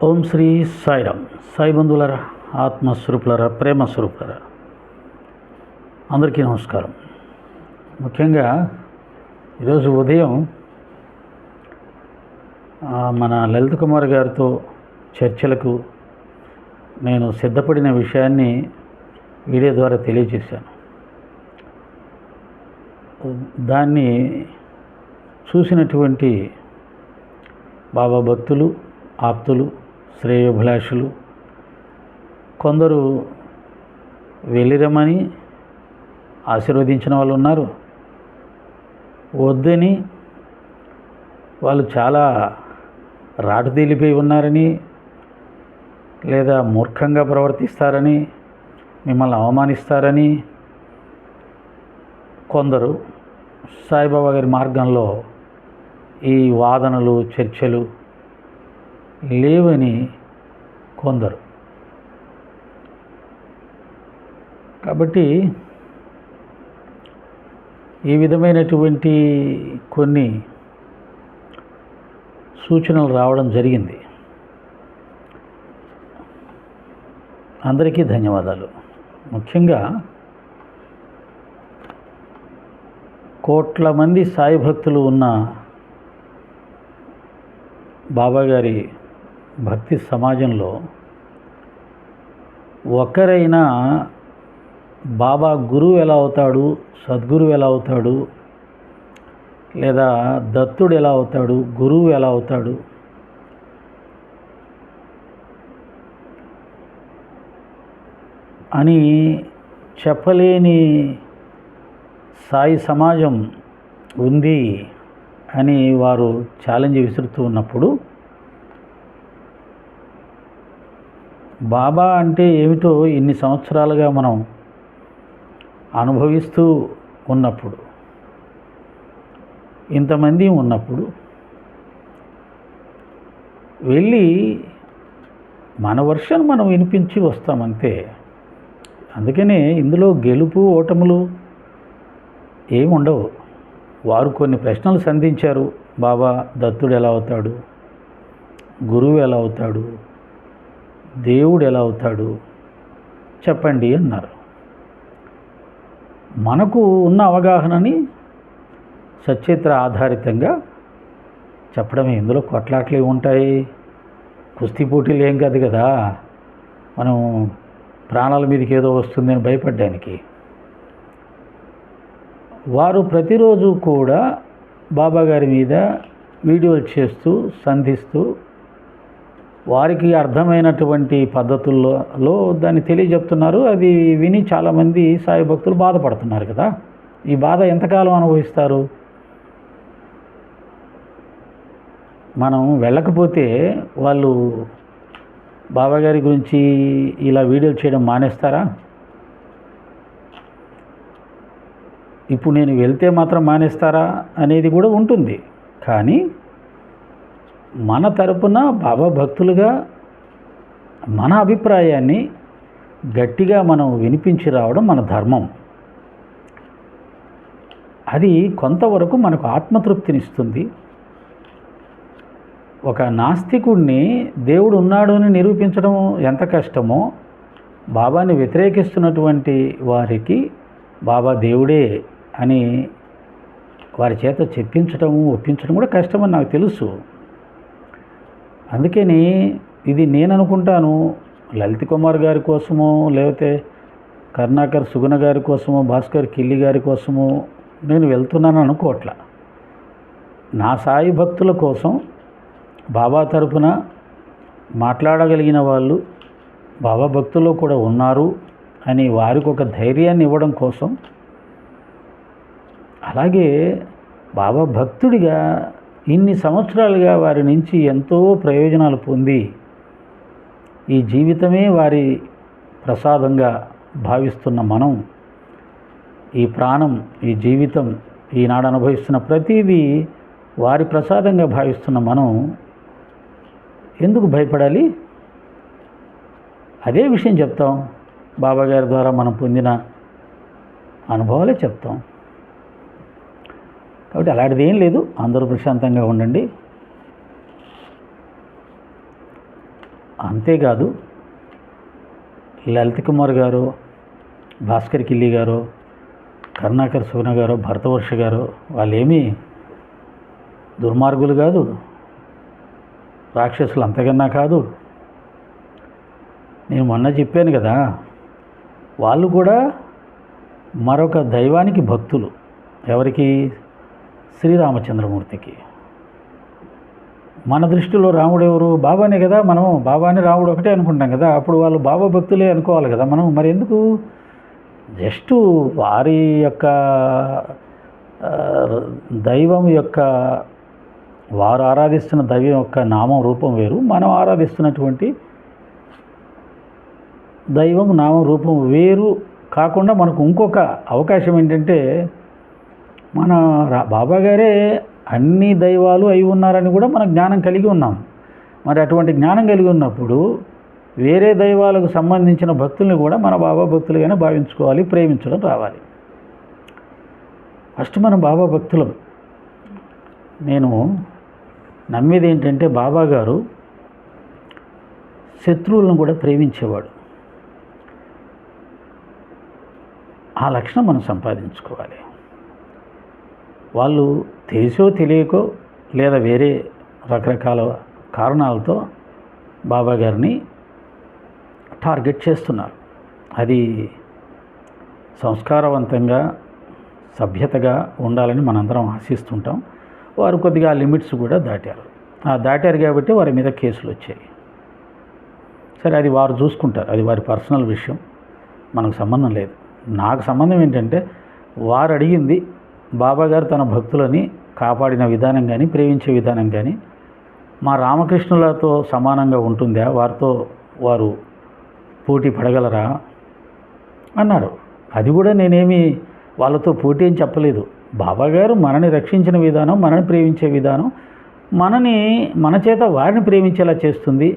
ఓం శ్రీ సాయిరామ్. సాయి బంధువులరా, ఆత్మస్వరూపులరా, ప్రేమస్వరూపులరా, అందరికీ నమస్కారం. ముఖ్యంగా ఈరోజు ఉదయం మన లలిత్ కుమార్ గారితో చర్చలకు నేను సిద్ధపడిన విషయాన్ని వీడియో ద్వారా తెలియజేశాను. దాన్ని చూసినటువంటి బాబా భక్తులు, ఆప్తులు, శ్రేయోభిలాషులు కొందరు వెళ్ళిరమ్మని ఆశీర్వదించిన వాళ్ళు ఉన్నారు. వద్దని వాళ్ళు చాలా రాటుతీలిపోయి ఉన్నారని, లేదా మూర్ఖంగా ప్రవర్తిస్తారని, మిమ్మల్ని అవమానిస్తారని కొందరు, సాయిబాబా గారి మార్గంలో ఈ వాదనలు, చర్చలు లేవని కొందరు. కాబట్టి ఈ విధమైనటువంటి కొన్ని సూచనలు రావడం జరిగింది. అందరికీ ధన్యవాదాలు. ముఖ్యంగా కోట్ల మంది సాయి భక్తులు ఉన్న బాబాగారి భక్తి సమాజంలో ఒకరైనా బాబా గురువు ఎలా అవుతాడు, సద్గురువు ఎలా అవుతాడు, లేదా దత్తుడు ఎలా అవుతాడు, గురువు ఎలా అవుతాడు అని చెప్పలేని సాయి సమాజం ఉంది అని వారు ఛాలెంజ్ విసురుతూ ఉన్నప్పుడు, బాబా అంటే ఏమిటో ఇన్ని సంవత్సరాలుగా మనం అనుభవిస్తూ ఉన్నప్పుడు, ఇంతమంది ఉన్నప్పుడు వెళ్ళి మన వర్షన్ మనం వినిపించి వస్తామంతే. అందుకనే ఇందులో గెలుపు ఓటములు ఏమి ఉండవు. వారు కొన్ని ప్రశ్నలు సంధించారు. బాబా దత్తుడు ఎలా అవుతాడు, గురువు ఎలా అవుతాడు, దేవుడు ఎలా అవుతాడు చెప్పండి అన్నారు. మనకు ఉన్న అవగాహనని సచిత్ర ఆధారితంగా చెప్పడమే. ఇందులో కొట్లాట్లు ఉంటాయి, కుస్తీ పోటీలు ఏం కాదు కదా. మనం ప్రాణాల మీదకి ఏదో వస్తుందని భయపడ్డానికి. వారు ప్రతిరోజు కూడా బాబా గారి మీద వీడియోలు చేస్తూ సంధిస్తూ వారికి అర్థమైనటువంటి పద్ధతుల్లో దాన్ని తెలియజెప్తున్నారు. అది విని చాలామంది సాయి భక్తులు బాధపడుతున్నారు కదా. ఈ బాధ ఎంతకాలం అనుభవిస్తారు? మనం వెళ్ళకపోతే వాళ్ళు బాబాగారి గురించి ఇలా వీడియోలు చేయడం మానేస్తారా? ఇప్పుడు నేను వెళ్తే మాత్రం మానేస్తారా అనేది కూడా ఉంటుంది. కానీ మన తరపున బాబా భక్తులుగా మన అభిప్రాయాన్ని గట్టిగా మనం వినిపించి రావడం మన ధర్మం. అది కొంతవరకు మనకు ఆత్మతృప్తినిస్తుంది. ఒక నాస్తికుడిని దేవుడు ఉన్నాడు అని నిరూపించడం ఎంత కష్టమో, బాబాని వ్యతిరేకిస్తున్నటువంటి వారికి బాబా దేవుడే అని వారి చేత చెప్పించడం, ఒప్పించడం కూడా కష్టమని నాకు తెలుసు. అందుకని ఇది నేను అనుకుంటాను, లలిత్ కుమార్ గారి కోసమో, లేకపోతే కరుణాకర్ సుగుణ గారి కోసమో, భాస్కర్ కిల్లి గారి కోసమో నేను వెళ్తున్నాను అనుకోవట్లా. నా సాయి భక్తుల కోసం బాబా తరపున మాట్లాడగలిగిన వాళ్ళు బాబా భక్తుల్లో కూడా ఉన్నారు అని వారికి ఒక ధైర్యాన్ని ఇవ్వడం కోసం, అలాగే బాబా భక్తుడిగా ఇన్ని సంవత్సరాలుగా వారి నుంచి ఎంతో ప్రయోజనాలు పొంది ఈ జీవితమే వారి ప్రసాదంగా భావిస్తున్న మనం, ఈ ప్రాణం, ఈ జీవితం, ఈనాడు అనుభవిస్తున్న ప్రతిదీ వారి ప్రసాదంగా భావిస్తున్న మనం ఎందుకు భయపడాలి? అదే విషయం చెప్తాం. బాబాగారి ద్వారా మనం పొందిన అనుభవాలే చెప్తాం. కాబట్టి అలాంటిది ఏం లేదు. అందరూ ప్రశాంతంగా ఉండండి. అంతేకాదు లలిత్ కుమార్ గారు, భాస్కర్ కిల్లి గారు, కరుణాకర్ సుగుణ గారు, భరతవర్ష గారు వాళ్ళేమీ దుర్మార్గులు కాదు, రాక్షసులు అంతకన్నా కాదు. నేను మొన్న చెప్పాను కదా, వాళ్ళు కూడా మరొక దైవానికి భక్తులు. ఎవరికి? శ్రీరామచంద్రమూర్తికి. మన దృష్టిలో రాముడు ఎవరు? బాబానే కదా. మనం బాబాని రాముడు ఒకటే అనుకుంటాం కదా. అప్పుడు వాళ్ళు బాబా భక్తులే అనుకోవాలి కదా మనం. మరి ఎందుకు? జస్ట్ వారి యొక్క దైవం యొక్క, వారు ఆరాధిస్తున్న దైవం యొక్క నామం రూపం వేరు, మనం ఆరాధిస్తున్నటువంటి దైవం నామం రూపం వేరు కాకుండా మనకు ఇంకొక అవకాశం ఏంటంటే, మన బాబా గారే అన్ని దైవాలు అయి ఉన్నారని కూడా మన జ్ఞానం కలిగి ఉన్నాం. మరి అటువంటి జ్ఞానం కలిగి ఉన్నప్పుడు వేరే దైవాలకు సంబంధించిన భక్తుల్ని కూడా మన బాబా భక్తులుగానే భావించుకోవాలి, ప్రేమించడం రావాలి. ఫస్ట్ మనం బాబా భక్తులం. నేను నమ్మేది ఏంటంటే, బాబా గారు శత్రువులను కూడా ప్రేమించేవాడు. ఆ లక్షణం మనం సంపాదించుకోవాలి. వాళ్ళు తెలిసో తెలియకో లేదా వేరే రకరకాల కారణాలతో బాబా గారిని టార్గెట్ చేస్తున్నారు. అది సంస్కారవంతంగా, సభ్యతగా ఉండాలని మనందరం ఆశిస్తుంటాం. వారు కొద్దిగా లిమిట్స్ కూడా దాటారు కాబట్టి వారి మీద కేసులు వచ్చాయి. సరే, అది వారు చూసుకుంటారు, అది వారి పర్సనల్ విషయం, మనకు సంబంధం లేదు. నాకు సంబంధం ఏంటంటే, వారు అడిగింది బాబా గారు తన భక్తులని కాపాడిన విధానం కానీ, ప్రేమించే విధానం కానీ మా రామకృష్ణులతో సమానంగా ఉంటుందా, వారితో వారు పోటీ పడగలరా అన్నారు. అది కూడా నేనేమి వాళ్ళతో పోటీ అని చెప్పలేదు. బాబా గారు మనని రక్షించిన విధానం, మనని ప్రేమించే విధానం, మన చేత వారిని ప్రేమించేలా చేస్తుంది,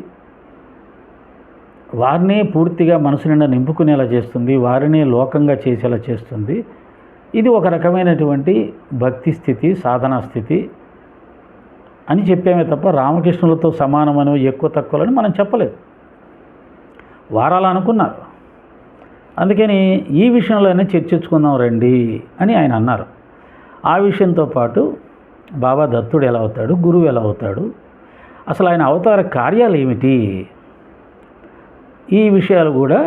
వారినే పూర్తిగా మనసు నిండా నింపుకునేలా చేస్తుంది, వారినే లోకంగా చేసేలా చేస్తుంది. ఇది ఒక రకమైనటువంటి భక్తి స్థితి, సాధనా స్థితి అని చెప్పామే తప్ప రామకృష్ణులతో సమానమని, ఎక్కువ తక్కువలని మనం చెప్పలేదు. వారు అలా అనుకున్నారు. అందుకని ఈ విషయంలోనే చర్చించుకుందాం రండి అని ఆయన అన్నారు. ఆ విషయంతో పాటు బాబా దత్తుడు ఎలా అవుతాడు, గురువు ఎలా అవుతాడు, అసలు ఆయన అవతార కార్యాలు ఏమిటి, ఈ విషయాలు కూడా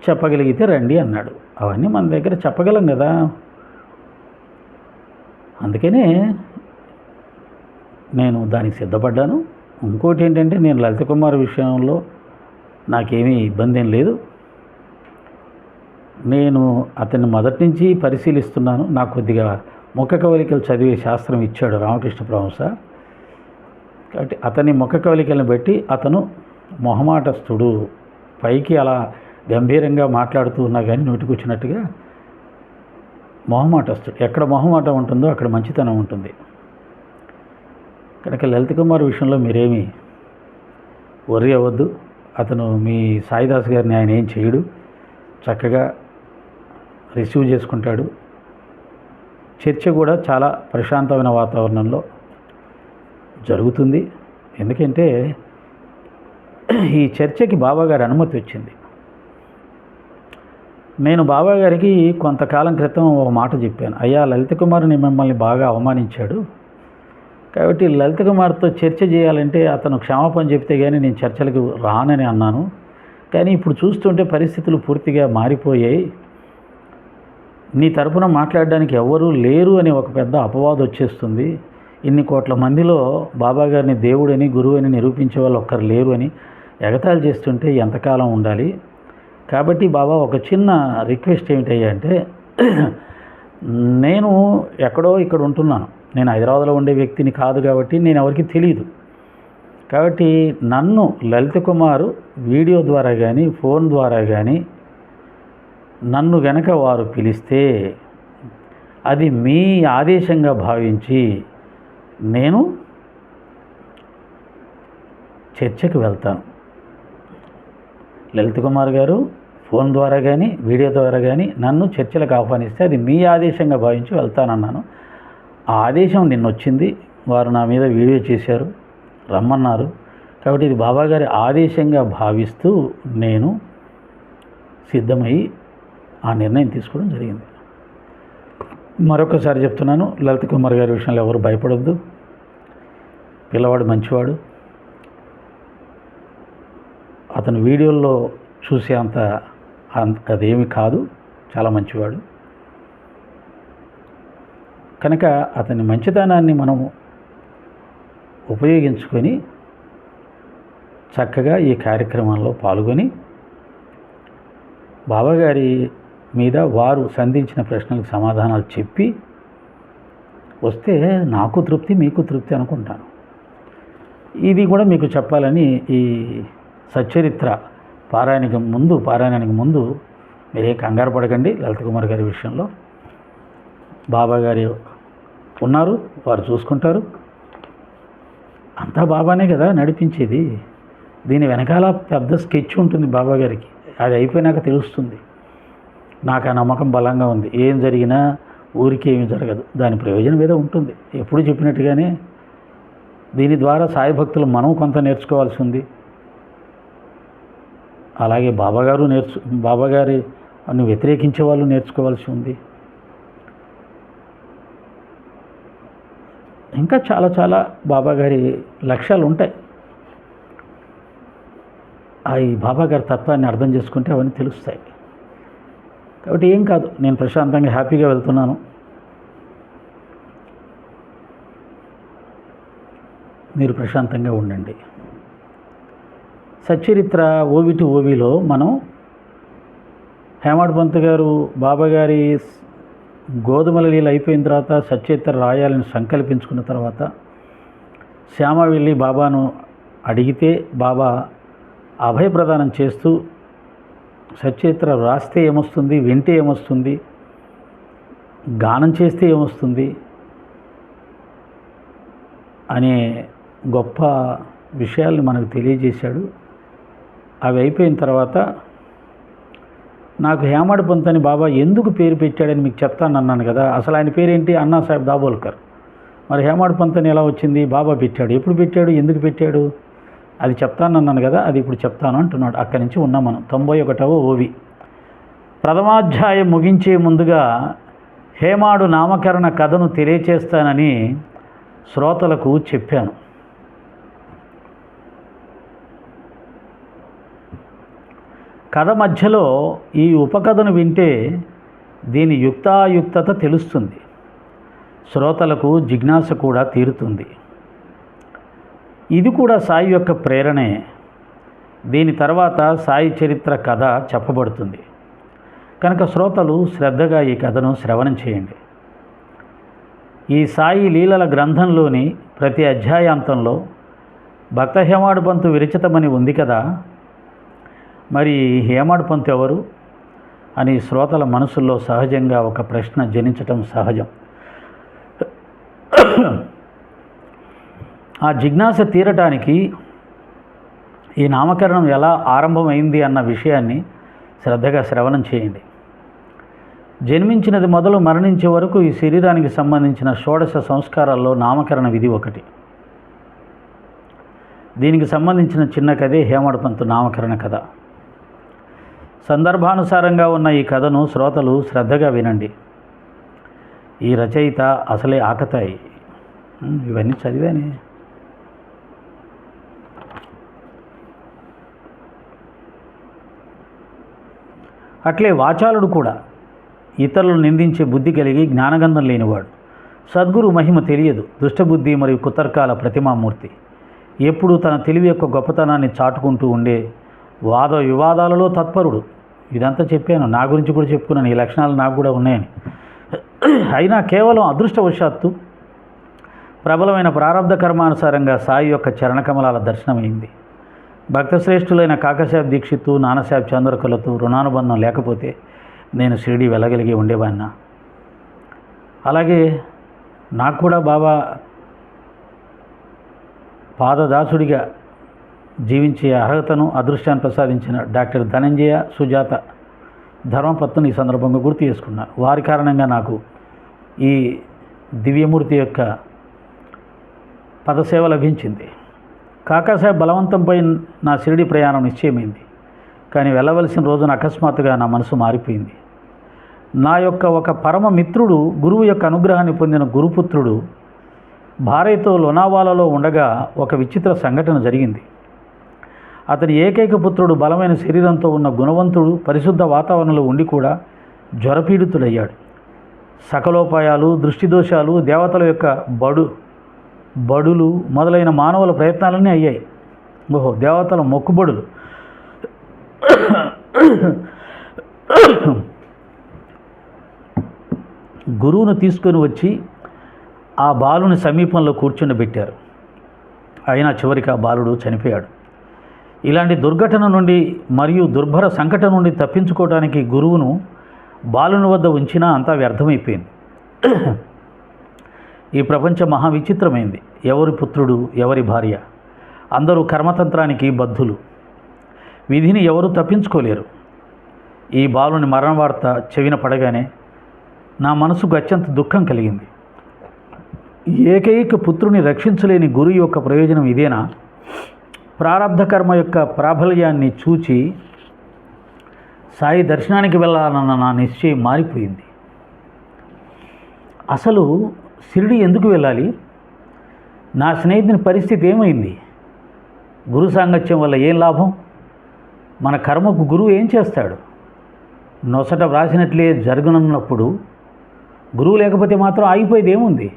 చెప్పగలిగితే రండి అన్నాడు. అవన్నీ మన దగ్గర చెప్పగలం కదా. అందుకనే నేను దానికి సిద్ధపడ్డాను. ఇంకోటి ఏంటంటే, నేను లలిత్ కుమార్ విషయంలో నాకేమీ ఇబ్బంది ఏం లేదు. నేను అతన్ని మొదటి నుంచి పరిశీలిస్తున్నాను. నాకు కొద్దిగా ముఖ కవలికలు చదివే శాస్త్రం ఇచ్చాడు రామకృష్ణ పరమహంస. కాబట్టి అతని ముఖ కవలికలను బట్టి అతను మొహమాటస్తుడు, పైకి అలా గంభీరంగా మాట్లాడుతూ ఉన్నా కానీ నోటికొచ్చినట్టుగా మొహమాటస్తుడు. ఎక్కడ మొహమాటం ఉంటుందో అక్కడ మంచితనం ఉంటుంది. కనుక లలిత్ కుమార్ విషయంలో మీరేమీ వర్రీ అవ్వద్దు. అతను మీ సాయిదాస్ గారిని ఆయన ఏం చేయడు, చక్కగా రిసీవ్ చేసుకుంటాడు. చర్చ కూడా చాలా ప్రశాంతమైన వాతావరణంలో జరుగుతుంది. ఎందుకంటే ఈ చర్చకి బాబాగారి అనుమతి వచ్చింది. నేను బాబాగారికి కొంతకాలం క్రితం ఒక మాట చెప్పాను. అయ్యా, లలిత్ కుమార్ని మిమ్మల్ని బాగా అవమానించాడు, కాబట్టి లలిత్ కుమార్తో చర్చ చేయాలంటే అతను క్షమాపణ చెప్తే కానీ నేను చర్చలకు రానని అన్నాను. కానీ ఇప్పుడు చూస్తుంటే పరిస్థితులు పూర్తిగా మారిపోయాయి. నీ తరపున మాట్లాడడానికి ఎవ్వరూ లేరు అని ఒక పెద్ద అపవాదం వచ్చేస్తుంది. ఇన్ని కోట్ల మందిలో బాబాగారిని దేవుడని, గురువు అని నిరూపించే వాళ్ళు ఒక్కరు లేరు అని ఎగతాళి చేస్తుంటే ఎంతకాలం ఉండాలి? కాబట్టి బాబా, ఒక చిన్న రిక్వెస్ట్ ఏమిటయ్యా అంటే, నేను ఎక్కడో ఇక్కడ ఉంటున్నాను, నేను హైదరాబాద్లో ఉండే వ్యక్తిని కాదు కాబట్టి నేను ఎవరికి తెలియదు. కాబట్టి నన్ను లలిత్ కుమార్ వీడియో ద్వారా కానీ, ఫోన్ ద్వారా కానీ నన్ను గనక వారు పిలిస్తే అది మీ ఆదేశంగా భావించి నేను చర్చకు వెళ్తాను. లలిత్ కుమార్ గారు ఫోన్ ద్వారా కానీ, వీడియో ద్వారా కానీ నన్ను చర్చలకు ఆహ్వానిస్తే అది మీ ఆదేశంగా భావించి వెళ్తానన్నాను. ఆ ఆదేశం నిన్న వచ్చింది. వారు నా మీద వీడియో చేశారు, రమ్మన్నారు. కాబట్టి ఇది బాబాగారి ఆదేశంగా భావిస్తూ నేను సిద్ధమై ఆ నిర్ణయం తీసుకోవడం జరిగింది. మరొకసారి చెప్తున్నాను, లలిత్ కుమార్ గారి విషయంలో ఎవరు భయపడొద్దు. పిల్లవాడు మంచివాడు. అతను వీడియోల్లో చూసే అంత అదేమి కాదు, చాలా మంచివాడు. కనుక అతని మంచితనాన్ని మనము ఉపయోగించుకొని చక్కగా ఈ కార్యక్రమంలో పాల్గొని బాబాగారి మీద వారు సంధించిన ప్రశ్నలకు సమాధానాలు చెప్పి వస్తే నాకు తృప్తి, మీకు తృప్తి అనుకుంటాను. ఇది కూడా మీకు చెప్పాలని ఈ సచ్చరిత్ర పారాయణానికి ముందు మీరేం కంగారు పడకండి. లలిత్ కుమార్ గారి విషయంలో బాబా గారు ఉన్నారు, వారు చూసుకుంటారు. అంతా బాబానే కదా నడిపించేది. దీని వెనకాల పెద్ద స్కెచ్ ఉంటుంది బాబా గారికి. అది అయిపోయినాక తెలుస్తుంది. నాకు ఆ నమ్మకం బలంగా ఉంది. ఏం జరిగినా ఊరికి ఏమి జరగదు, దాని ప్రయోజనం ఏదో ఉంటుంది. ఎప్పుడు చెప్పినట్టుగానే దీని ద్వారా సాయి భక్తులు మనం కొంత నేర్చుకోవాల్సి ఉంది. అలాగే బాబాగారి వ్యతిరేకించే వాళ్ళు నేర్చుకోవాల్సి ఉంది. ఇంకా చాలా చాలా బాబాగారి లక్ష్యాలు ఉంటాయి. ఈ బాబాగారి తత్వాన్ని అర్థం చేసుకుంటే అవన్నీ తెలుస్తాయి. కాబట్టి ఏం కాదు, నేను ప్రశాంతంగా హ్యాపీగా వెళ్తున్నాను. మీరు ప్రశాంతంగా ఉండండి. సచ్చరిత్ర ఓవి టు ఓవిలో మనం హేమాడ్ పంత్ గారు బాబాగారి గోధుమల నీళ్ళు అయిపోయిన తర్వాత సచ్చరిత్ర రాయాలని సంకల్పించుకున్న తర్వాత శ్యామ వెళ్ళి బాబాను అడిగితే బాబా అభయప్రదానం చేస్తూ సచ్చరిత్ర రాస్తే ఏమొస్తుంది, వింటే ఏమొస్తుంది, గానం చేస్తే ఏమొస్తుంది అనే గొప్ప విషయాల్ని మనకు తెలియజేశాడు. అవి అయిపోయిన తర్వాత నాకు హేమాడ్ పంత్ అని బాబా ఎందుకు పేరు పెట్టాడని మీకు చెప్తాను అన్నాను కదా. అసలు ఆయన పేరేంటి? అన్నా సాహెబ్ దాబోల్కర్. మరి హేమాడ్ పంత్ అని ఎలా వచ్చింది? బాబా పెట్టాడు. ఎప్పుడు పెట్టాడు, ఎందుకు పెట్టాడు అది చెప్తాను అన్నాను కదా. అది ఇప్పుడు చెప్తాను అంటున్నాడు. అక్కడి నుంచి ఉన్నాం మనం. 91వ ఓవి ప్రథమాధ్యాయం ముగించే ముందుగా హేమాడు నామకరణ కథను తెలియచేస్తానని శ్రోతలకు చెప్పాను. కథ మధ్యలో ఈ ఉపకథను వింటే దీని యుక్తాయుక్తత తెలుస్తుంది. శ్రోతలకు జిజ్ఞాస కూడా తీరుతుంది. ఇది కూడా సాయి యొక్క ప్రేరణే. దీని తర్వాత సాయి చరిత్ర కథ చెప్పబడుతుంది. కనుక శ్రోతలు శ్రద్ధగా ఈ కథను శ్రవణం చేయండి. ఈ సాయి లీలల గ్రంథంలోని ప్రతి అధ్యాయాంతంలో భక్త హేమాడ్ పంత్ విరచితమని ఉంది కదా, మరి హేమాడ్ పంత్ ఎవరు అని శ్రోతల మనసుల్లో సహజంగా ఒక ప్రశ్న జనించటం సహజం. ఆ జిజ్ఞాస తీరటానికి ఈ నామకరణం ఎలా ఆరంభమైంది అన్న విషయాన్ని శ్రద్ధగా శ్రవణం చేయండి. జన్మించినది మొదలు మరణించే వరకు ఈ శరీరానికి సంబంధించిన షోడశ సంస్కారాల్లో నామకరణ విధి ఒకటి. దీనికి సంబంధించిన చిన్న కథే హేమాడ్ పంత్ నామకరణ కథ. సందర్భానుసారంగా ఉన్న ఈ కథను శ్రోతలు శ్రద్ధగా వినండి. ఈ రచయిత అసలే ఆకతాయి. ఇవన్నీ చదివానే. అట్లే వాచాలుడు కూడా ఇతరులను నిందించే బుద్ధి కలిగి జ్ఞానగంధం లేనివాడు. సద్గురు మహిమ తెలియదు. దుష్టబుద్ధి మరియు కుతర్కాల ప్రతిమామూర్తి. ఎప్పుడూ తన తెలివి యొక్క గొప్పతనాన్ని చాటుకుంటూ ఉండే వాద వివాదాలలో తత్పరుడు. ఇదంతా చెప్పాను, నా గురించి కూడా చెప్పుకున్నాను. ఈ లక్షణాలు నాకు కూడా ఉన్నాయని. అయినా కేవలం అదృష్టవశాత్తు ప్రబలమైన ప్రారంధ కర్మానుసారంగా సాయి యొక్క చరణకమలాల దర్శనమైంది. భక్తశ్రేష్ఠులైన కాకసాహెబ్ దీక్షిత్, నానాసాహెబ్ చంద్రకలతో రుణానుబంధం లేకపోతే నేను షిరిడీ వెళ్ళగలిగి ఉండేవాడినా? అలాగే నాకు కూడా బాబా పాదదాసుడిగా జీవించే అర్హతను అదృష్టాన్ని ప్రసాదించిన డాక్టర్ ధనంజయ సుజాత ధర్మపత్ని ఈ సందర్భంగా గుర్తు చేసుకున్నారు. వారి కారణంగా నాకు ఈ దివ్యమూర్తి యొక్క పదసేవ లభించింది. కాకాసాహెబ్ బలవంతంపై నా షిరిడి ప్రయాణం నిశ్చయమైంది. కానీ వెళ్ళవలసిన రోజున అకస్మాత్తుగా నా మనసు మారిపోయింది. నా యొక్క ఒక పరమ మిత్రుడు, గురువు యొక్క అనుగ్రహాన్ని పొందిన గురుపుత్రుడు భార్యతో లోనావాలాలో ఉండగా ఒక విచిత్ర సంఘటన జరిగింది. అతని ఏకైక పుత్రుడు బలమైన శరీరంతో ఉన్న గుణవంతుడు పరిశుద్ధ వాతావరణంలో ఉండి కూడా జ్వరపీడితుడయ్యాడు. సకలోపాయాలు, దృష్టి దోషాలు, దేవతల యొక్క బడులు మొదలైన మానవుల ప్రయత్నాలన్నీ అయ్యాయి. దేవతల మొక్కుబడులు. గురువును తీసుకొని వచ్చి ఆ బాలుని సమీపంలో కూర్చుండబెట్టారు. అయినా చివరికి ఆ బాలుడు చనిపోయాడు. ఇలాంటి దుర్ఘటన నుండి మరియు దుర్భర సంకటం నుండి తప్పించుకోవడానికి గురువును బాలుని వద్ద ఉంచినా అంతా వ్యర్థమైపోయింది. ఈ ప్రపంచం మహా విచిత్రమైంది. ఎవరి పుత్రుడు, ఎవరి భార్య, అందరూ కర్మతంత్రానికి బద్ధులు. విధిని ఎవరూ తప్పించుకోలేరు. ఈ బాలుని మరణ వార్త చెవిన పడగానే నా మనసుకు అత్యంత దుఃఖం కలిగింది. ఏకైక పుత్రుని రక్షించలేని గురువు యొక్క ప్రయోజనం ఇదేనా? ప్రారబ్ధ కర్మ యొక్క ప్రాబల్యాన్ని చూచి సాయి దర్శనానికి వెళ్ళాలన్న నా నిశ్చయం మారిపోయింది. అసలు షిరిడి ఎందుకు వెళ్ళాలి? నా స్నేహితుని పరిస్థితి ఏమైంది? గురు సాంగత్యం వల్ల ఏం లాభం? మన కర్మకు గురువు ఏం చేస్తాడు? నొసట వ్రాసినట్లే జరగనున్నప్పుడు గురువు లేకపోతే మాత్రం ఆగిపోయేది ఏముంది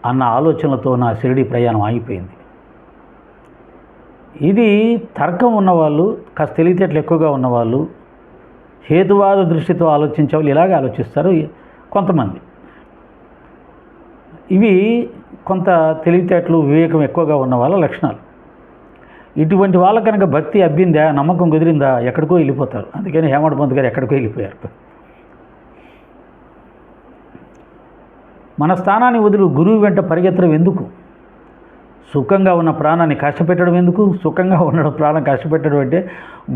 అన్న ఆలోచనలతో నా షిరిడి ప్రయాణం ఆగిపోయింది. ఇది తర్కం ఉన్నవాళ్ళు, కాస్త తెలివితేటలు ఎక్కువగా ఉన్నవాళ్ళు, హేతువాద దృష్టితో ఆలోచించే వాళ్ళు ఇలాగే ఆలోచిస్తారు కొంతమంది. ఇవి కొంత తెలివితేటలు, వివేకం ఎక్కువగా ఉన్న వాళ్ళ లక్షణాలు. ఇటువంటి వాళ్ళ కనుక భక్తి అబ్బిందా, నమ్మకం కుదిరిందా, ఎక్కడికో వెళ్ళిపోతారు. అందుకని హేమడ్ పంత్ గారు ఎక్కడికో వెళ్ళిపోయారు. మన స్థానాన్ని వదిలి గురువు వెంట పరిగెత్తడం ఎందుకు? సుఖంగా ఉన్న ప్రాణాన్ని కష్టపెట్టడం ఎందుకు? సుఖంగా ఉండడం ప్రాణం కష్టపెట్టడం అంటే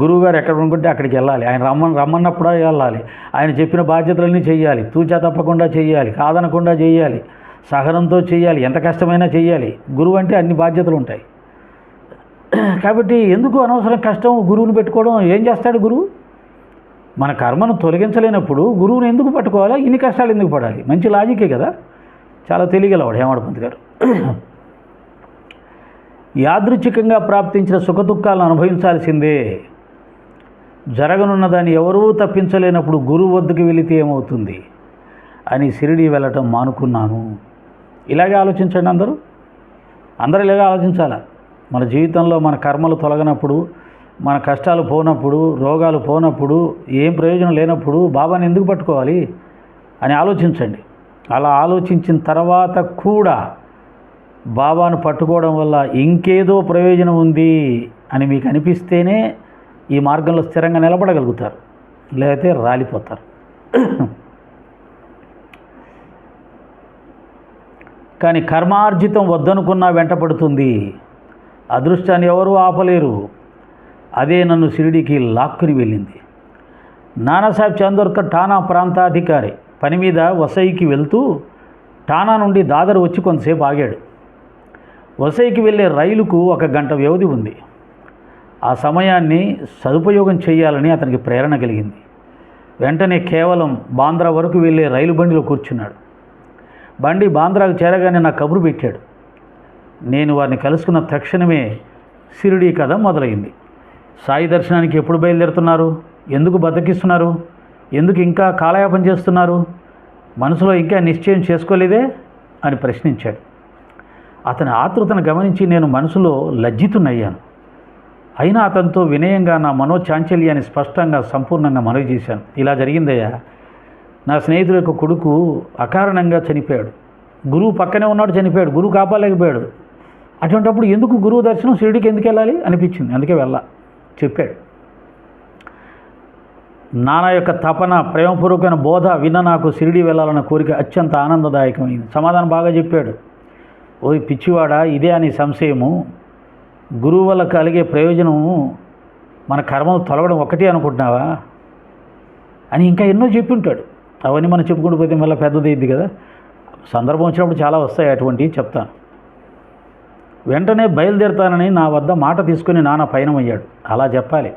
గురువుగారు ఎక్కడ అనుకుంటే అక్కడికి వెళ్ళాలి. ఆయన రమ్మన్నప్పుడు వెళ్ళాలి. ఆయన చెప్పిన బాధ్యతలన్నీ చేయాలి. తూచా తప్పకుండా చేయాలి, కాదనకుండా చేయాలి, సహనంతో చేయాలి, ఎంత కష్టమైనా చేయాలి. గురువు అంటే అన్ని బాధ్యతలు ఉంటాయి. కాబట్టి ఎందుకు అనవసరం కష్టం గురువుని పెట్టుకోవడం? ఏం చేస్తాడు గురువు? మన కర్మను తొలగించలేనప్పుడు గురువుని ఎందుకు పట్టుకోవాలా? ఇన్ని కష్టాలు ఎందుకు పడాలి? మంచి లాజికే కదా. చాలా తెలియగలవాడు హేమడ్ పంత్ గారు. యాదృచ్ఛికంగా ప్రాప్తించిన సుఖదుఖాలను అనుభవించాల్సిందే. జరగనున్నదాన్ని ఎవరూ తప్పించలేనప్పుడు గురువు వద్దకు వెళితే ఏమవుతుంది అని షిరిడి వెళ్ళటం మానుకున్నాను. ఇలాగే ఆలోచించండి అందరూ ఇలాగే ఆలోచించాలా. మన జీవితంలో మన కర్మలు తొలగనప్పుడు, మన కష్టాలు పోనప్పుడు, రోగాలు పోనప్పుడు, ఏం ప్రయోజనం లేనప్పుడు బాబాని ఎందుకు పట్టుకోవాలి అని ఆలోచించండి. అలా ఆలోచించిన తర్వాత కూడా బాబాను పట్టుకోవడం వల్ల ఇంకేదో ప్రయోజనం ఉంది అని మీకు అనిపిస్తేనే ఈ మార్గంలో స్థిరంగా నిలబడగలుగుతారు, లేకపోతే రాలిపోతారు. కానీ కర్మార్జితం వద్దనుకున్నా వెంటపడుతుంది. అదృష్టాన్ని ఎవరూ ఆపలేరు. అదే నన్ను షిరిడీకి లాక్కుని వెళ్ళింది. నానాసాహెబ్ చందోర్కర్ ఠానా ప్రాంతాధికారి పని మీద వసైకి వెళ్తూ ఠానా నుండి దాదర్ వచ్చి కొంతసేపు ఆగాడు. వసైకి వెళ్ళే రైలుకు 1 గంట వ్యవధి ఉంది. ఆ సమయాన్ని సదుపయోగం చేయాలని అతనికి ప్రేరణ కలిగింది. వెంటనే కేవలం బాంద్రా వరకు వెళ్ళే రైలు బండిలో కూర్చున్నాడు. బండి బాంద్రాకు చేరగానే నాకు కబురు పెట్టాడు. నేను వారిని కలుసుకున్న తక్షణమే షిరిడీ కథ మొదలైంది. సాయి దర్శనానికి ఎప్పుడు బయలుదేరుతున్నారు? ఎందుకు బద్దకిస్తున్నారు? ఎందుకు ఇంకా కాలయాపన చేస్తున్నారు? మనసులో ఇంకా నిశ్చయం చేసుకోలేదే అని ప్రశ్నించాడు. అతని ఆతృతను గమనించి నేను మనసులో లజ్జితునయ్యాను. అయినా అతనితో వినయంగా నా మనోచాంచల్యాన్ని స్పష్టంగా సంపూర్ణంగా మనవి చేశాను. ఇలా జరిగిందయ్యా, నా స్నేహితుడు యొక్క కొడుకు అకారణంగా చనిపోయాడు. గురువు పక్కనే ఉన్నాడు, చనిపోయాడు. గురువు కాపాడలేకపోయాడు. అటువంటిప్పుడు ఎందుకు గురువు దర్శనం షిరిడీకి ఎందుకు వెళ్ళాలి అనిపించింది. అందుకే చెప్పాడు. నాన్న యొక్క తపన, ప్రేమపూర్వకమైన బోధ విన్న నాకు షిరిడీ వెళ్ళాలన్న కోరిక అత్యంత ఆనందదాయకమైంది. సమాధానం బాగా చెప్పాడు. ఓ పిచ్చివాడా, ఇదే అని సంశయము. గురువు వల్ల కలిగే ప్రయోజనము మన కర్మలు తొలగడం ఒకటే అనుకుంటున్నావా అని ఇంకా ఎన్నో చెప్పి ఉంటాడు. అవన్నీ మనం చెప్పుకుంటూ పోతే మళ్ళీ పెద్దది అయింది కదా. సందర్భం వచ్చినప్పుడు చాలా వస్తాయి, అటువంటివి చెప్తాను. వెంటనే బయలుదేరుతానని నా వద్ద మాట తీసుకుని నాన్న పయనమయ్యాడు. అలా చెప్పాలి.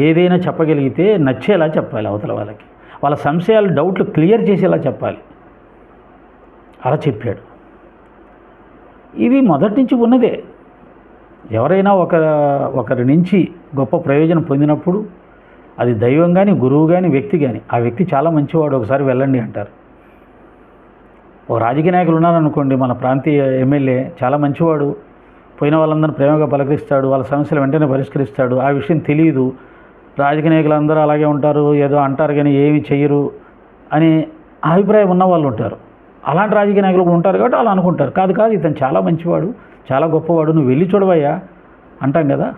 ఏదైనా చెప్పగలిగితే నచ్చేలా చెప్పాలి, అవతల వాళ్ళకి వాళ్ళ సంశయాలు డౌట్లు క్లియర్ చేసేలా చెప్పాలి. అలా చెప్పాడు. ఇది మొదటి నుంచి ఉన్నదే. ఎవరైనా ఒకరి నుంచి గొప్ప ప్రయోజనం పొందినప్పుడు అది దైవం కానీ, గురువు కానీ, వ్యక్తి కానీ, ఆ వ్యక్తి చాలా మంచివాడు, ఒకసారి వెళ్ళండి అంటారు. ఒక రాజకీయ నాయకులు ఉన్నారనుకోండి, మన ప్రాంతీయ ఎమ్మెల్యే చాలా మంచివాడు, పోయిన వాళ్ళందరినీ ప్రేమగా పలకరిస్తాడు, వాళ్ళ సమస్యలు వెంటనే పరిష్కరిస్తాడు. ఆ విషయం తెలియదు, రాజకీయ నాయకులు అందరూ అలాగే ఉంటారు, ఏదో అంటారు కానీ ఏమి చెయ్యరు అని అభిప్రాయం ఉన్న వాళ్ళు ఉంటారు. అలాంటి రాజకీయ నాయకులు కూడా ఉంటారు కాబట్టి అలా అనుకుంటారు. కాదు ఇతను చాలా మంచివాడు, చాలా గొప్పవాడు, నువ్వు వెళ్ళి చూడవయ్యా అంటాం కదా.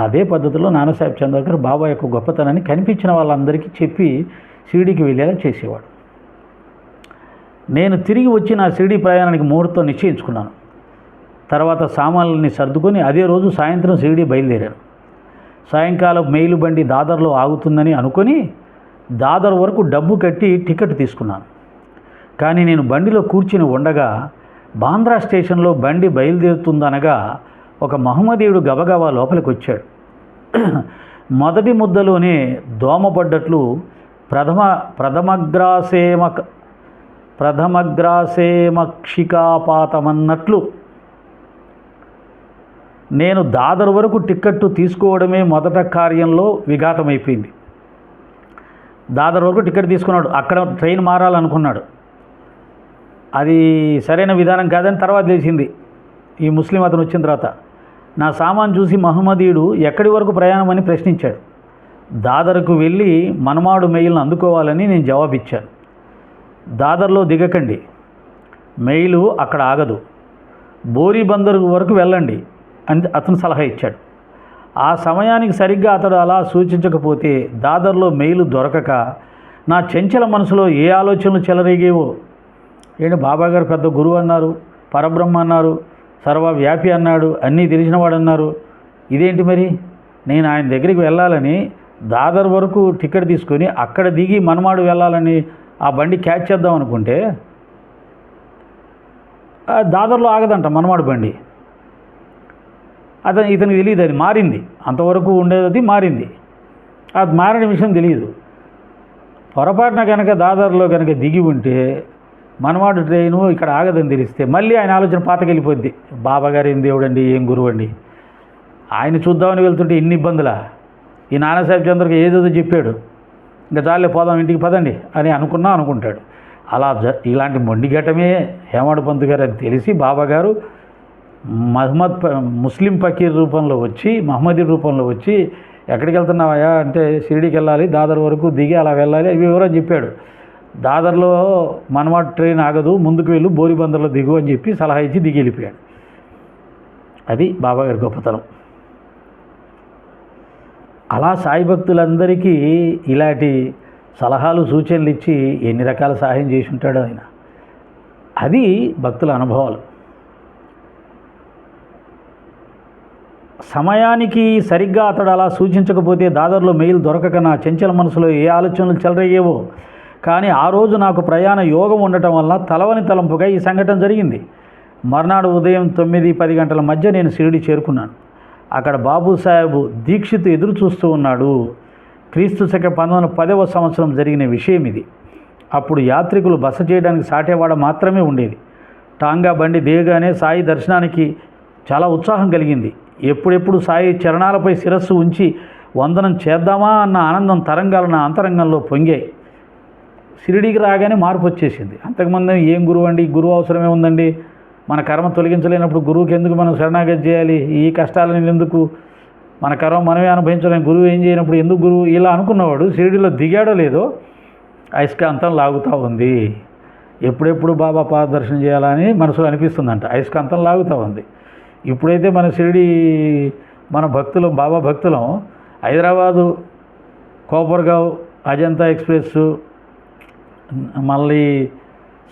అదే పద్ధతిలో నానాసాహెబ్ చంద్రకర్ బాబా యొక్క గొప్పతనాన్ని కనిపించిన వాళ్ళందరికీ చెప్పి షిరిడీకి వెళ్ళేలా చేసేవాడు. నేను తిరిగి వచ్చి నా షిరిడీ ప్రయాణానికి ముహూర్తం నిశ్చయించుకున్నాను. తర్వాత సామాన్లని సర్దుకొని అదే రోజు సాయంత్రం షిరిడీ బయలుదేరాను. సాయంకాలం మెయిలు బండి దాదర్లో ఆగుతుందని అనుకొని దాదర్ వరకు డబ్బు కట్టి టికెట్ తీసుకున్నాను. కానీ నేను బండిలో కూర్చుని ఉండగా బాంద్రా స్టేషన్లో బండి బయలుదేరుతుందనగా ఒక మహమ్మదీయుడు గబగబా లోపలికి వచ్చాడు. మొదటి ముద్దలోనే దోమపడ్డట్లు ప్రథమగ్రాసేమక్షికాపాతమన్నట్లు నేను దాదర్ వరకు టిక్కెట్టు తీసుకోవడమే మొదట కార్యంలో విఘాతమైపోయింది. దాదర్ వరకు టికెట్ తీసుకున్నాడు, అక్కడ ట్రైన్ మారాలనుకున్నాడు. అది సరైన విధానం కాదని తర్వాత తెలిసింది. ఈ ముస్లిం అతను వచ్చిన తర్వాత నా సామాన్ చూసి మహమ్మదీయుడు ఎక్కడి వరకు ప్రయాణం అని ప్రశ్నించాడు. దాదర్కు వెళ్ళి మనమాడు మెయిల్ను అందుకోవాలని నేను జవాబిచ్చాను. దాదర్లో దిగకండి, మెయిలు అక్కడ ఆగదు, బోరీబందర్ వరకు వెళ్ళండి అని అతను సలహా ఇచ్చాడు. ఆ సమయానికి సరిగ్గా అతడు అలా సూచించకపోతే దాదర్లో మెయిలు దొరకక నా చంచల మనసులో ఏ ఆలోచనలు చెలరేగేవో. ఏంటి బాబాగారు పెద్ద గురువు అన్నారు, పరబ్రహ్మ అన్నారు, సర్వవ్యాపి అన్నాడు, అన్నీ తెలిసినవాడు అన్నారు, ఇదేంటి మరి? నేను ఆయన దగ్గరికి వెళ్ళాలని దాదర్ వరకు టికెట్ తీసుకొని అక్కడ దిగి మనమాడు వెళ్ళాలని ఆ బండి క్యాచ్ చేద్దాం అనుకుంటే దాదర్లో ఆగదంట మనమాడు బండి. ఇతనికి తెలియదు, అది మారింది, అంతవరకు ఉండేది మారింది, అది మారిన విషయం తెలియదు. పొరపాటున కనుక దాదర్లో కనుక దిగి ఉంటే మనవాడు ట్రైను ఇక్కడ ఆగదని తెలిస్తే మళ్ళీ ఆయన ఆలోచన పాతకెళ్ళిపోద్ది. బాబాగారు ఏం దేవుడండి, ఏం గురువు అండి, ఆయన చూద్దామని వెళ్తుంటే ఇన్ని ఇబ్బందులా? ఈ నానాసాహెబ్ చంద్రకి ఏదేదో చెప్పాడు, ఇంకా చాలే పోదాం ఇంటికి పదండి అని అనుకుంటాడు. అలా ఇలాంటి మొండిఘటమే హేమాడ్ పంత్ గారు అని తెలిసి బాబాగారు ముస్లిం ఫకీర్ రూపంలో వచ్చి, మహమ్మదీ రూపంలో వచ్చి, ఎక్కడికి వెళ్తున్నావయ్యా అంటే షిరిడీకి వెళ్ళాలి, దాదర్ వరకు దిగి అలా వెళ్ళాలి, అవి వివరం చెప్పాడు. దాదర్లో మనవాడు ట్రైన్ ఆగదు, ముందుకు వెళ్ళు, బోరీబందర్లో దిగు అని చెప్పి సలహా ఇచ్చి దిగి వెళ్ళిపోయాడు. అది బాబాగారి గొప్పతనం. అలా సాయి భక్తులందరికీ ఇలాంటి సలహాలు సూచనలు ఇచ్చి ఎన్ని రకాల సహాయం చేసి ఉంటాడో ఆయన. అది భక్తుల అనుభవాలు. సమయానికి సరిగ్గా అతడు అలా సూచించకపోతే దాదర్లో మెయిల్ దొరకక నా చంచల మనసులో ఏ ఆలోచనలు చెలరేగేవో. కానీ ఆ రోజు నాకు ప్రయాణ యోగం ఉండటం వల్ల తలవని తలంపుగా ఈ సంఘటన జరిగింది. మర్నాడు ఉదయం 9-10 గంటల మధ్య నేను షిరిడి చేరుకున్నాను. అక్కడ బాబూసాహెబ్ దీక్షిత్ ఎదురు చూస్తూ ఉన్నాడు. క్రీస్తు శక 1910వ సంవత్సరం జరిగిన విషయం ఇది. అప్పుడు యాత్రికులు బస చేయడానికి సాటేవాడ మాత్రమే ఉండేది. టాంగా బండి దిగగానే సాయి దర్శనానికి చాలా ఉత్సాహం కలిగింది. ఎప్పుడెప్పుడు సాయి చరణాలపై శిరస్సు ఉంచి వందనం చేద్దామా అన్న ఆనందం తరంగాలు నా అంతరంగంలో పొంగాయి. షిరిడీకి రాగానే మార్పు వచ్చేసింది. అంతకుముందు ఏం గురువు అండి, గురువు అవసరమే ఉందండి, మన కర్మ తొలగించలేనప్పుడు గురువుకి ఎందుకు మనం శరణాగతి చేయాలి, ఈ కష్టాలను ఎందుకు, మన కర్మ మనమే అనుభవించలేని గురువు ఏం చేయనప్పుడు ఎందుకు గురువు, ఇలా అనుకున్నవాడు షిరిడీలో దిగాడో లేదో అయస్కాంతం లాగుతూ ఉంది. ఎప్పుడెప్పుడు బాబా పాదదర్శనం చేయాలని మనసులో అనిపిస్తుందంట, అయస్కాంతం లాగుతూ ఉంది. ఇప్పుడైతే మన షిరిడీ మన భక్తులు, బాబా భక్తులం, హైదరాబాదు కోపర్గావ్ అజంతా ఎక్స్ప్రెస్, మళ్ళీ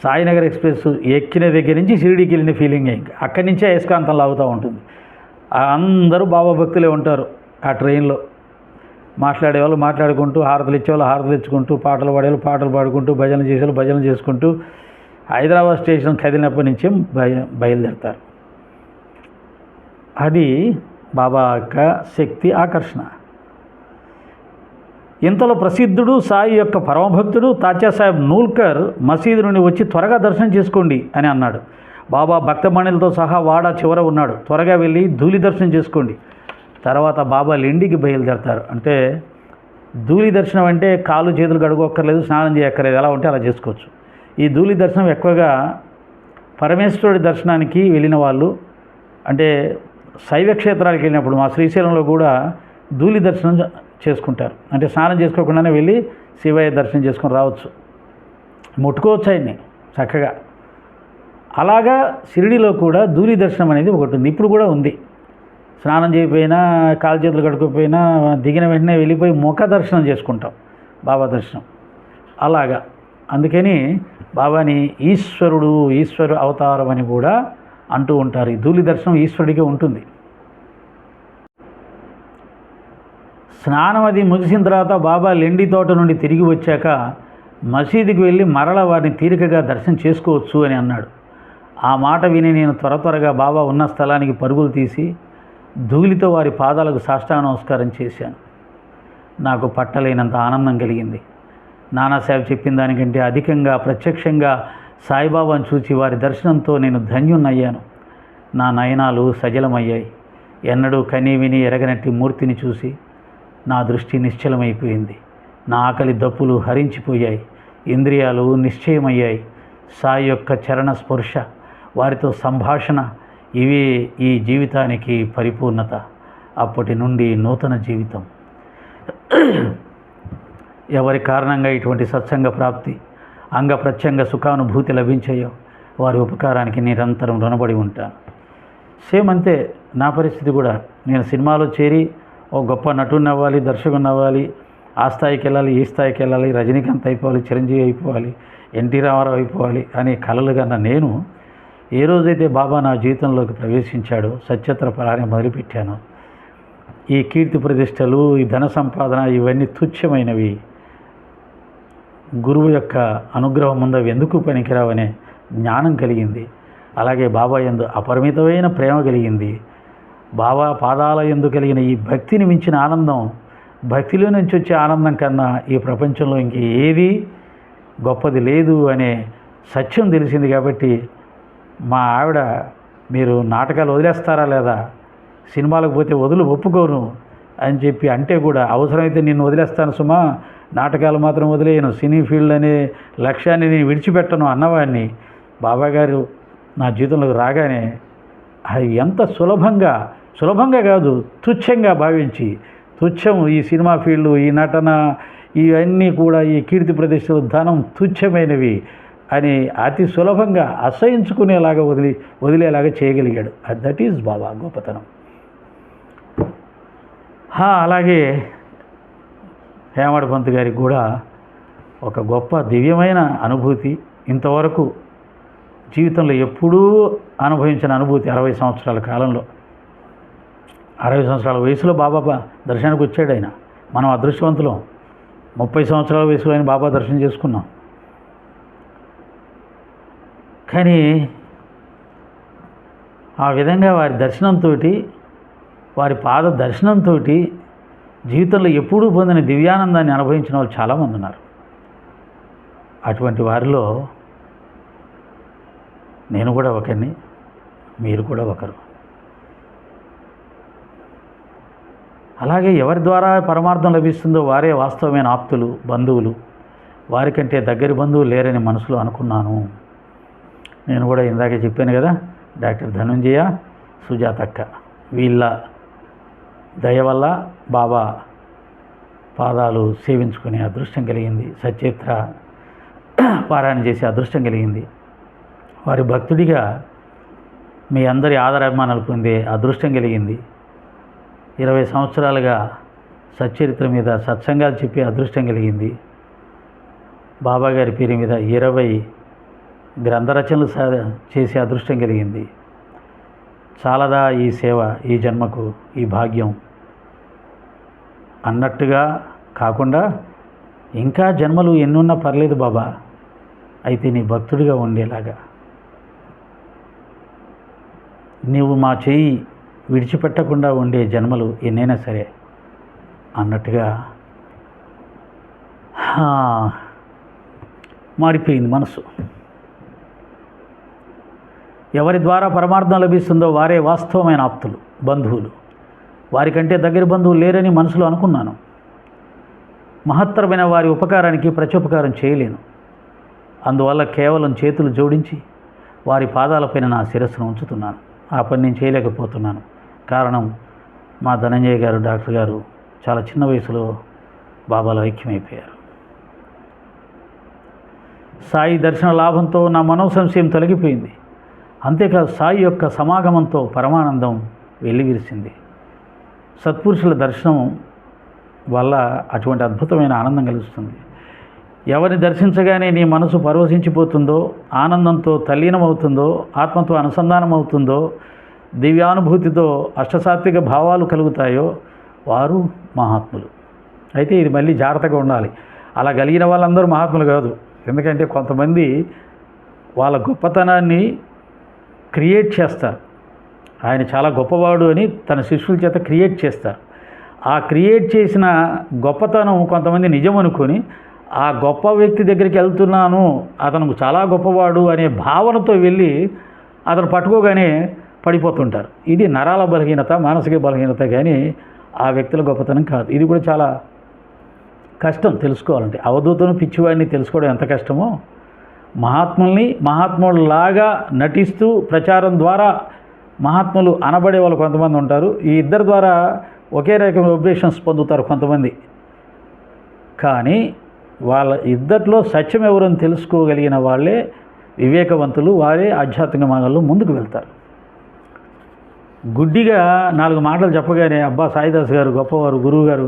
సాయినగర్ ఎక్స్ప్రెస్ ఎక్కిన దగ్గర నుంచి షిరిడీకి వెళ్ళిన ఫీలింగ్ ఇంకా అక్కడి నుంచే అయస్కాంతం లాగుతూ ఉంటుంది. అందరూ బాబా భక్తులే ఉంటారు ఆ ట్రైన్లో. మాట్లాడేవాళ్ళు మాట్లాడుకుంటూ, హారతలు ఇచ్చేవాళ్ళు హారతలు ఇచ్చుకుంటూ, పాటలు పాడేవాళ్ళు పాటలు పాడుకుంటూ, భజనలు చేసేవాళ్ళు భజనలు చేసుకుంటూ, హైదరాబాద్ స్టేషన్ కదిలినప్పటి నుంచే బయలుదేరతారు. అది బాబా యొక్క శక్తి ఆకర్షణ. ఇంతలో ప్రసిద్ధుడు సాయి యొక్క పరమభక్తుడు తాత్యా సాహెబ్ నూల్కర్ మసీదు నుండి వచ్చి త్వరగా దర్శనం చేసుకోండి అని అన్నాడు. బాబా భక్తమణులతో సహా వాడా చివర ఉన్నాడు. త్వరగా వెళ్ళి ధూళి దర్శనం చేసుకోండి. తర్వాత బాబా లెండికి బయలుదేరతారు. అంటే ధూళి దర్శనం అంటే కాళ్ళు చేతులు కడుక్కోక్కర్లేదు, స్నానం చేయక్కర్లేదు, ఎలా ఉంటే అలా చేసుకోవచ్చు. ఈ ధూళి దర్శనం ఎక్కువగా పరమేశ్వరుడి దర్శనానికి వెళ్ళిన వాళ్ళు, అంటే శైవ క్షేత్రాలకు వెళ్ళినప్పుడు మా శ్రీశైలంలో కూడా ధూళి దర్శనం చేసుకుంటారు. అంటే స్నానం చేసుకోకుండానే వెళ్ళి శివయ్య దర్శనం చేసుకొని రావచ్చు, ముట్టుకోవచ్చు ఆయన్ని చక్కగా. అలాగా షిరిడీలో కూడా ధూళి దర్శనం అనేది ఒకటి ఉంది, ఇప్పుడు కూడా ఉంది. స్నానం చేయకపోయినా, కాలు చేతులు కడుక్కోకపోయినా దిగిన వెంటనే వెళ్ళిపోయి ముఖ దర్శనం చేసుకుంటాం, బాబా దర్శనం. అలాగా అందుకని బాబాని ఈశ్వరు అవతారం అని కూడా అంటూ ఉంటారు. ఈ ధూళి దర్శనం ఈశ్వరుడికే ఉంటుంది. స్నానం అది ముగిసిన తర్వాత బాబా లెండి తోట నుండి తిరిగి వచ్చాక మసీదుకి వెళ్ళి మరల వారిని తీరికగా దర్శనం చేసుకోవచ్చు అని అన్నాడు. ఆ మాట విని నేను త్వరగా బాబా ఉన్న స్థలానికి పరుగులు తీసి ధూళితో వారి పాదాలకు సాష్టాంగ నమస్కారం చేశాను. నాకు పట్టలేనంత ఆనందం కలిగింది. నానాసాహెబ్ చెప్పిన దానికంటే అధికంగా ప్రత్యక్షంగా సాయిబాబాను చూసి వారి దర్శనంతో నేను ధన్యున్నయ్యాను. నా నయనాలు సజలమయ్యాయి. ఎన్నడూ కనీ విని ఎరగనట్టి మూర్తిని చూసి నా దృష్టి నిశ్చలమైపోయింది. నా ఆకలి దప్పులు హరించిపోయాయి, ఇంద్రియాలు నిశ్చయమయ్యాయి. సాయి యొక్క చరణ స్పర్శ, వారితో సంభాషణ, ఇవే ఈ జీవితానికి పరిపూర్ణత. అప్పటి నుండి నూతన జీవితం. ఎవరి కారణంగా ఇటువంటి సత్సంగ ప్రాప్తి, అంగ ప్రత్యంగ సుఖానుభూతి లభించాయో వారి ఉపకారానికి నిరంతరం రుణపడి ఉంటాను. సేమ్ అంతే నా పరిస్థితి కూడా. నేను సినిమాలో చేరి ఓ గొప్ప నటుడిని అవ్వాలి, దర్శకుని అవ్వాలి, ఆ స్థాయికి వెళ్ళాలి, ఈ స్థాయికి వెళ్ళాలి, రజనీకాంత్ అయిపోవాలి, చిరంజీవి అయిపోవాలి, ఎన్టీ రామారావు అయిపోవాలి అనే కలలు కన్నా నేను ఏ రోజైతే బాబా నా జీవితంలోకి ప్రవేశించాడో సత్యత్ర ఫలాన్ని మొదలుపెట్టాను. ఈ కీర్తి ప్రతిష్టలు, ఈ ధన సంపాదన ఇవన్నీ తుచ్చమైనవి. గురువు యొక్క అనుగ్రహం ముందు అవి ఎందుకు పనికిరావనే జ్ఞానం కలిగింది. అలాగే బాబా యందు అపరిమితమైన ప్రేమ కలిగింది. బాబా పాదాల యందు కలిగిన ఈ భక్తిని మించిన ఆనందం, భక్తిలో నుంచి వచ్చే ఆనందం కన్నా ఈ ప్రపంచంలో ఇంక ఏది గొప్పది లేదు అనే సత్యం తెలిసింది. కాబట్టి మా ఆవిడ, మీరు నాటకాలు వదిలేస్తారా లేదా, సినిమాలకు పోతే ఒప్పుకోను అని చెప్పి అంటే కూడా, అవసరమైతే నిన్ను వదిలేస్తాను సుమా, నాటకాలు మాత్రం వదిలేయను, సినీ ఫీల్డ్ అనే లక్ష్యాన్ని నేను విడిచిపెట్టను అన్నవాడిని బాబాగారు నా జీవితంలోకి రాగానే అది ఎంత సులభంగా కాదు, తుచ్చంగా భావించి, తుచ్చం ఈ సినిమా ఫీల్డ్, ఈ నటన, ఇవన్నీ కూడా ఈ కీర్తి ప్రతిష్టలు, ధనం తుచ్చమైనవి అని అతి సులభంగా అసహించుకునేలాగా వదిలేలాగా చేయగలిగాడు. దట్ ఈజ్ బాబా గొప్పతనం. అలాగే హేమడ్ పంత్ గారికి కూడా ఒక గొప్ప దివ్యమైన అనుభూతి, ఇంతవరకు జీవితంలో ఎప్పుడూ అనుభవించిన అనుభూతి. 60 సంవత్సరాల కాలంలో, 60 సంవత్సరాల వయసులో బాబా దర్శనానికి వచ్చాడు ఆయన. మనం అదృష్టవంతులం. 30 సంవత్సరాల వయసులో ఆయన బాబా దర్శనం చేసుకున్నాం. కానీ ఆ విధంగా వారి దర్శనంతో, వారి పాద దర్శనంతో జీవితంలో ఎప్పుడూ పొందిన దివ్యానందాన్ని అనుభవించిన వాళ్ళు చాలామంది ఉన్నారు. అటువంటి వారిలో నేను కూడా ఒకరిని, మీరు కూడా ఒకరు. అలాగే ఎవరి ద్వారా పరమార్థం లభిస్తుందో వారే వాస్తవమైన ఆప్తులు, బంధువులు. వారికంటే దగ్గరి బంధువులు లేరని మనసులో అనుకున్నాను. నేను కూడా ఇందాకే చెప్పాను కదా, డాక్టర్ ధనుంజయ, సుజాతక్క, వీళ్ళ దయ వల్ల బాబా పాదాలు సేవించుకునే అదృష్టం కలిగింది. సచరిత్ర పారాయణ చేసే అదృష్టం కలిగింది. వారి భక్తుడిగా మీ అందరి ఆదరాభిమానాలు పొందే అదృష్టం కలిగింది. 20 సంవత్సరాలుగా సచ్చరిత్ర మీద సత్సంగాలు చెప్పే అదృష్టం కలిగింది. బాబాగారి పేరు మీద 20 గ్రంథరచనలు చేసే అదృష్టం కలిగింది. చాలదా ఈ సేవ, ఈ జన్మకు ఈ భాగ్యం అన్నట్టుగా కాకుండా ఇంకా జన్మలు ఎన్నున్నా పర్లేదు బాబా, అయితే నీ భక్తుడిగా ఉండేలాగా నీవు మా చేయి విడిచిపెట్టకుండా ఉండే జన్మలు ఎన్నైనా సరే అన్నట్టుగా మారిపోయింది మనసు. ఎవరి ద్వారా పరమార్థం లభిస్తుందో వారే వాస్తవమైన ఆప్తులు, బంధువులు. వారికంటే దగ్గర బంధువులు లేరని మనసులో అనుకున్నాను. మహత్తరమైన వారి ఉపకారానికి ప్రత్యుపకారం చేయలేను. అందువల్ల కేవలం చేతులు జోడించి వారి పాదాలపైన నా శిరస్సును ఉంచుతున్నాను. ఆ పని నేను చేయలేకపోతున్నాను. కారణం మా ధనంజయ గారు, డాక్టర్ గారు చాలా చిన్న వయసులో బాబాలో ఐక్యమైపోయారు. సాయి దర్శన లాభంతో నా మనోసంశయం తొలగిపోయింది. అంతేకాదు సాయి యొక్క సమాగమంతో పరమానందం వెల్లివిరిసింది. సత్పురుషుల దర్శనం వల్ల అటువంటి అద్భుతమైన ఆనందం కలుగుతుంది. ఎవరిని దర్శించగానే నీ మనసు పరవశించిపోతుందో, ఆనందంతో తల్లీనమవుతుందో, ఆత్మతో అనుసంధానం అవుతుందో, దివ్యానుభూతితో అష్టసాత్విక భావాలు కలుగుతాయో వారు మహాత్ములు. అయితే ఇది మళ్ళీ జాగ్రత్తగా ఉండాలి. అలా కలిగిన వాళ్ళందరూ మహాత్ములు కాదు. ఎందుకంటే కొంతమంది వాళ్ళ గొప్పతనాన్ని క్రియేట్ చేస్తారు. ఆయన చాలా గొప్పవాడు అని తన శిష్యుల చేత క్రియేట్ చేస్తారు. ఆ క్రియేట్ చేసిన గొప్పతనం కొంతమంది నిజం అనుకొని ఆ గొప్ప వ్యక్తి దగ్గరికి వెళ్తున్నాను, అతను చాలా గొప్పవాడు అనే భావనతో వెళ్ళి అతను పట్టుకోగానే పడిపోతుంటారు. ఇది నరాల బలహీనత, మానసిక బలహీనత, కానీ ఆ వ్యక్తుల గొప్పతనం కాదు. ఇది కూడా చాలా కష్టం తెలుసుకోవాలంటే. అవధూతను పిచ్చివాడిని తెలుసుకోవడం ఎంత కష్టమో, మహాత్ముల్ని మహాత్ములాగా నటిస్తూ ప్రచారం ద్వారా మహాత్ములు అనబడే వాళ్ళు కొంతమంది ఉంటారు. ఈ ఇద్దరి ద్వారా ఒకే రకమైన వైబ్రేషన్స్ పొందుతారు కొంతమంది. కానీ వాళ్ళ ఇద్దరిలో సత్యం ఎవరని తెలుసుకోగలిగిన వాళ్ళే వివేకవంతులు. వారే ఆధ్యాత్మిక మార్గంలో ముందుకు వెళ్తారు. గుడ్డిగా 4 మాటలు చెప్పగానే అబ్బా సాయిదాస్ గారు గొప్పవారు, గురువు గారు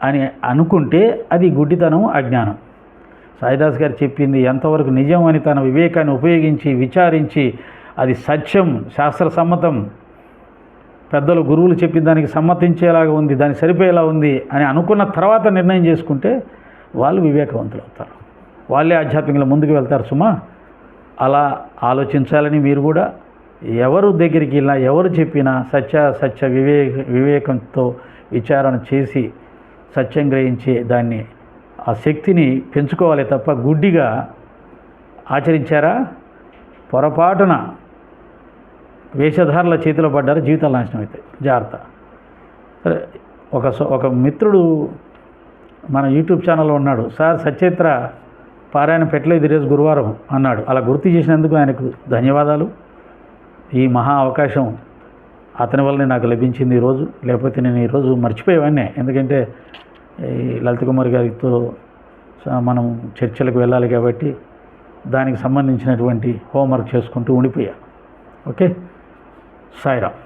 అని అనుకుంటే అది గుడ్డితనం, అజ్ఞానం. సాయిదాస్ గారు చెప్పింది ఎంతవరకు నిజం అని తన వివేకాన్ని ఉపయోగించి విచారించి అది సత్యం, శాస్త్రసమ్మతం, పెద్దలు గురువులు చెప్పిన దానికి సమ్మతించేలాగా ఉంది, దానికి సరిపోయేలా ఉంది అని అనుకున్న తర్వాత నిర్ణయం చేసుకుంటే వాళ్ళు వివేకవంతులు అవుతారు. వాళ్ళే ఆధ్యాత్మికంగా ముందుకు వెళ్తారు సుమా. అలా ఆలోచించాలని మీరు కూడా ఎవరు దగ్గరికి వెళ్ళినా, ఎవరు చెప్పినా సత్య వివేకంతో విచారణ చేసి సత్యం గ్రహించి దాన్ని ఆ శక్తిని పెంచుకోవాలి తప్ప గుడ్డిగా ఆచరించారా పొరపాటున వేషధారుల చేతిలో పడ్డారు, జీవితాలు నాశనం అవుతాయి. జాగ్రత్త. సరే, ఒక మిత్రుడు మన యూట్యూబ్ ఛానల్లో ఉన్నాడు. సార్ సచైత్ర పారాయణ పెట్టలేదు ఈరోజు గురువారం అన్నాడు. అలా గుర్తు చేసినందుకు ఆయనకు ధన్యవాదాలు. ఈ మహా అవకాశం అతని వల్లనే నాకు లభించింది ఈరోజు. లేకపోతే నేను ఈరోజు మర్చిపోయేవాడినే. ఎందుకంటే ఈ లలిత కుమార్ గారితో మనం చర్చలకు వెళ్ళాలి కాబట్టి దానికి సంబంధించినటువంటి హోంవర్క్ చేసుకుంటూ ఉండిపోయా. ఓకే, సాయిరామ్.